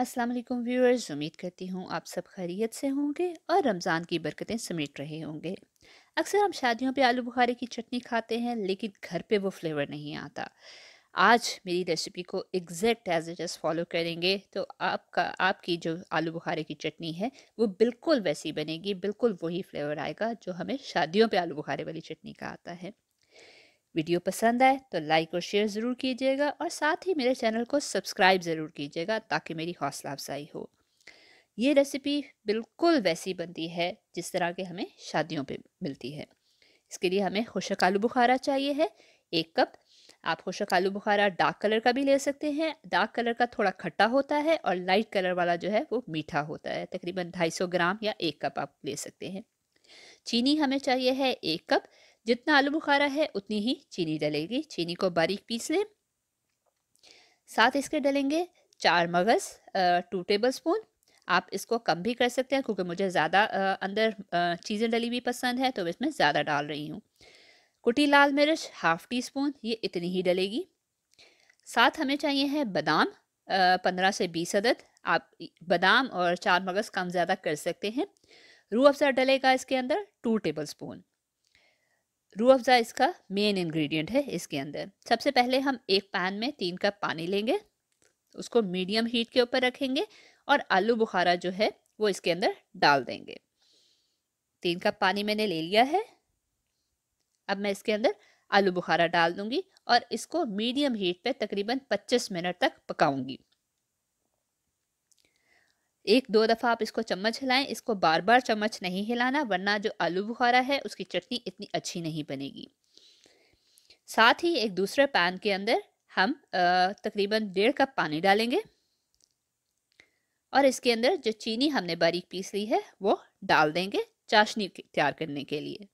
अस्सलाम वालेकुम व्यूअर्स, उम्मीद करती हूँ आप सब खैरियत से होंगे और रमज़ान की बरकतें समेट रहे होंगे। अक्सर हम शादियों पे आलू बुखारे की चटनी खाते हैं, लेकिन घर पे वो फ्लेवर नहीं आता। आज मेरी रेसिपी को exact as it is follow करेंगे तो आपकी जो आलू बुखारे की चटनी है वो बिल्कुल वैसी बनेगी, बिल्कुल वही फ्लेवर आएगा जो हमें शादियों पे आलू बुखारे वाली चटनी का आता है। वीडियो पसंद आए तो लाइक और शेयर ज़रूर कीजिएगा और साथ ही मेरे चैनल को सब्सक्राइब ज़रूर कीजिएगा ताकि मेरी हौसला अफजाई हो। ये रेसिपी बिल्कुल वैसी बनती है जिस तरह के हमें शादियों पे मिलती है। इसके लिए हमें खुशक आलू बुखारा चाहिए है 1 कप। आप खुशक आलू बुखारा डार्क कलर का भी ले सकते हैं। डार्क कलर का थोड़ा खट्टा होता है और लाइट कलर वाला जो है वो मीठा होता है। तकरीबन 250 ग्राम या 1 कप आप ले सकते हैं। चीनी हमें चाहिए है 1 कप। जितना आलू बुखारा है उतनी ही चीनी डलेगी। चीनी को बारीक पीस लें। साथ इसके डलेंगे 4 मगज़, 2 टेबल स्पून। आप इसको कम भी कर सकते हैं क्योंकि मुझे ज़्यादा अंदर चीज़ें डली हुई पसंद है तो मैं इसमें ज़्यादा डाल रही हूँ। कुटी लाल मिर्च हाफ़ टी स्पून, ये इतनी ही डलेगी। साथ हमें चाहिए है बादाम, 15 से 20 अदद। आप बादाम और 4 मगज़ कम ज़्यादा कर सकते हैं। रूह अफ़ज़ा डलेगा इसके अंदर 2 टेबल स्पून। रूह अफ़ज़ा इसका मेन इंग्रेडिएंट है इसके अंदर। सबसे पहले हम एक पैन में 3 कप पानी लेंगे, उसको मीडियम हीट के ऊपर रखेंगे और आलू बुखारा जो है वो इसके अंदर डाल देंगे। 3 कप पानी मैंने ले लिया है। अब मैं इसके अंदर आलू बुखारा डाल दूंगी और इसको मीडियम हीट पे तकरीबन 25 मिनट तक पकाऊंगी। 1-2 दफ़ा आप इसको चम्मच हिलाएं। इसको बार बार चम्मच नहीं हिलाना वरना जो आलू बुखारा है उसकी चटनी इतनी अच्छी नहीं बनेगी। साथ ही एक दूसरे पैन के अंदर हम तकरीबन 1.5 कप पानी डालेंगे और इसके अंदर जो चीनी हमने बारीक पीस ली है वो डाल देंगे चाशनी तैयार करने के लिए।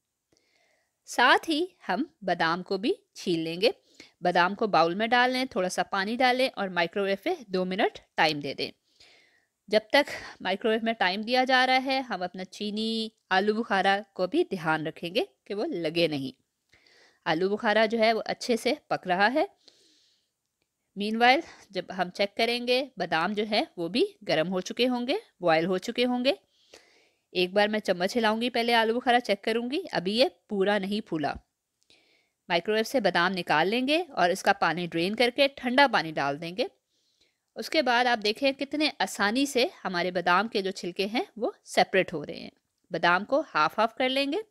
साथ ही हम बादाम को भी छील लेंगे। बादाम को बाउल में डाल लें, थोड़ा सा पानी डालें और माइक्रोवेव पे 2 मिनट टाइम दे दें। जब तक माइक्रोवेव में टाइम दिया जा रहा है हम अपना चीनी आलू बुखारा को भी ध्यान रखेंगे कि वो लगे नहीं। आलू बुखारा जो है वो अच्छे से पक रहा है। मीनवाइल जब हम चेक करेंगे बादाम जो है वो भी गर्म हो चुके होंगे, बॉयल हो चुके होंगे। एक बार मैं चम्मच हिलाऊंगी, पहले आलू बुखारा चेक करूंगी, अभी ये पूरा नहीं फूला। माइक्रोवेव से बादाम निकाल लेंगे और इसका पानी ड्रेन करके ठंडा पानी डाल देंगे। उसके बाद आप देखें कितने आसानी से हमारे बादाम के जो छिलके हैं वो सेपरेट हो रहे हैं। बादाम को हाफ हाफ कर लेंगे।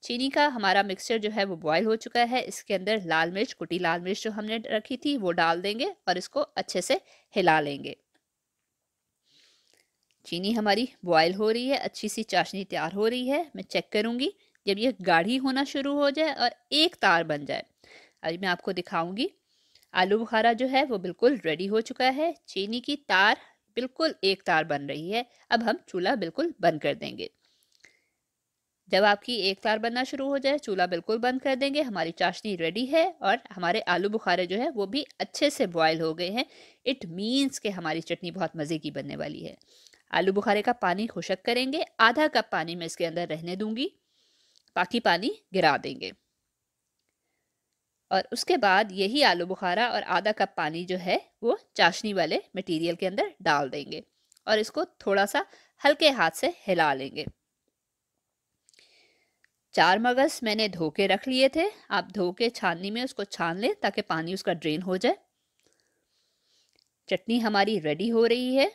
चीनी का हमारा मिक्सचर जो है वो बॉयल हो चुका है। इसके अंदर लाल मिर्च, कुटी लाल मिर्च जो हमने रखी थी वो डाल देंगे और इसको अच्छे से हिला लेंगे। चीनी हमारी बॉयल हो रही है, अच्छी सी चाशनी तैयार हो रही है। मैं चेक करूंगी जब ये गाढ़ी होना शुरू हो जाए और एक तार बन जाए। अभी मैं आपको दिखाऊंगी। आलू बुखारा जो है वो बिल्कुल रेडी हो चुका है। चीनी की तार बिल्कुल एक तार बन रही है। अब हम चूल्हा बिल्कुल बंद कर देंगे। जब आपकी एक तार बनना शुरू हो जाए चूल्हा बिल्कुल बंद कर देंगे। हमारी चाशनी रेडी है और हमारे आलू बुखारे जो है वो भी अच्छे से बॉयल हो गए हैं। इट मीन्स कि हमारी चटनी बहुत मज़े की बनने वाली है। आलू बुखारे का पानी खुशक करेंगे। आधा कप पानी मैं इसके अंदर रहने दूंगी, बाकी पानी गिरा देंगे। और उसके बाद यही आलू बुखारा और आधा कप पानी जो है वो चाशनी वाले मटेरियल के अंदर डाल देंगे और इसको थोड़ा सा हल्के हाथ से हिला लेंगे। 4 मगज़ मैंने धो के रख लिए थे। आप धो के छाननी में उसको छान लें ताकि पानी उसका ड्रेन हो जाए। चटनी हमारी रेडी हो रही है।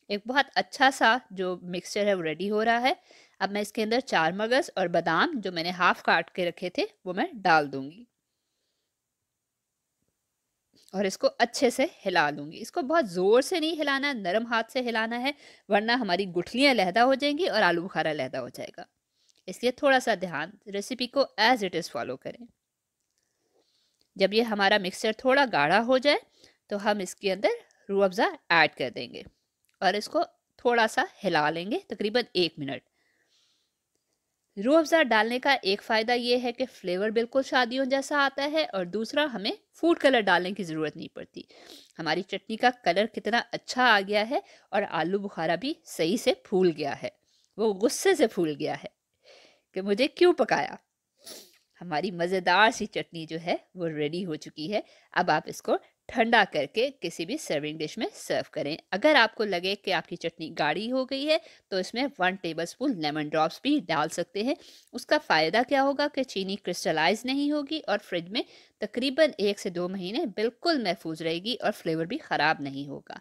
एक बहुत अच्छा सा जो मिक्सचर है वो रेडी हो रहा है। अब मैं इसके अंदर 4 मगज़ और बादाम जो मैंने हाफ काट के रखे थे वो मैं डाल दूंगी और इसको अच्छे से हिला लूंगी। इसको बहुत ज़ोर से नहीं हिलाना, नरम हाथ से हिलाना है वरना हमारी गुठलियाँ लहदा हो जाएंगी और आलू बुखारा लहदा हो जाएगा। इसलिए थोड़ा सा ध्यान, रेसिपी को एज इट इज़ फॉलो करें। जब ये हमारा मिक्सचर थोड़ा गाढ़ा हो जाए तो हम इसके अंदर रूह अफ़ज़ा ऐड कर देंगे और इसको थोड़ा सा हिला लेंगे तकरीबन 1 मिनट। रूह अफ़ज़ा डालने का एक फ़ायदा ये है कि फ्लेवर बिल्कुल शादियों जैसा आता है और दूसरा हमें फूड कलर डालने की ज़रूरत नहीं पड़ती। हमारी चटनी का कलर कितना अच्छा आ गया है और आलू बुखारा भी सही से फूल गया है। वो गुस्से से फूल गया है कि मुझे क्यों पकाया। हमारी मज़ेदार सी चटनी जो है वो रेडी हो चुकी है। अब आप इसको ठंडा करके किसी भी सर्विंग डिश में सर्व करें। अगर आपको लगे कि आपकी चटनी गाढ़ी हो गई है तो इसमें 1 टेबलस्पून लेमन ड्रॉप्स भी डाल सकते हैं। उसका फ़ायदा क्या होगा कि चीनी क्रिस्टलाइज नहीं होगी और फ्रिज में तकरीबन 1 से 2 महीने बिल्कुल महफूज रहेगी और फ्लेवर भी ख़राब नहीं होगा।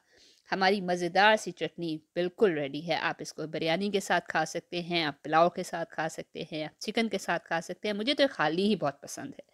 हमारी मज़ेदार सी चटनी बिल्कुल रेडी है। आप इसको बिरयानी के साथ खा सकते हैं, आप पुलाव के साथ खा सकते हैं, आप चिकन के साथ खा सकते हैं। मुझे तो खाली ही बहुत पसंद है।